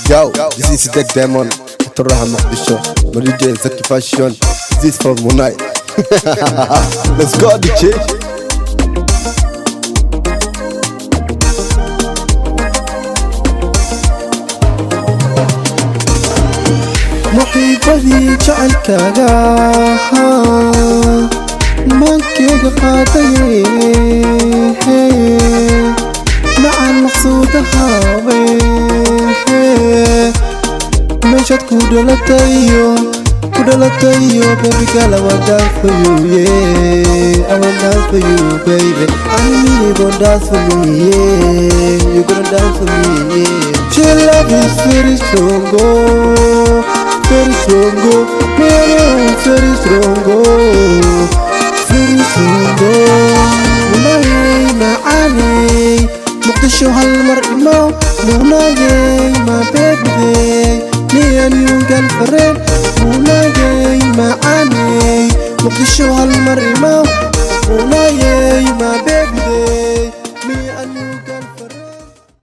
Yo, this is the demon. Turaha Mogadisho. Marijay Zaki Fashion. This for Munai. Let's go, DJ. محبتي جعلكاga مانكيga qaatay مع المقصود هاوي مشات كودلتايو baby girl I want dance for you yeah I want dance for you baby I need you gonna dance for me yeah you gonna dance for me yeah your love is very strong very strong very strong معاني مقدشو هالمرء مناجي ما baby me and you girlfriend مناجي معاني مقدشو هالمرء مناجي ما baby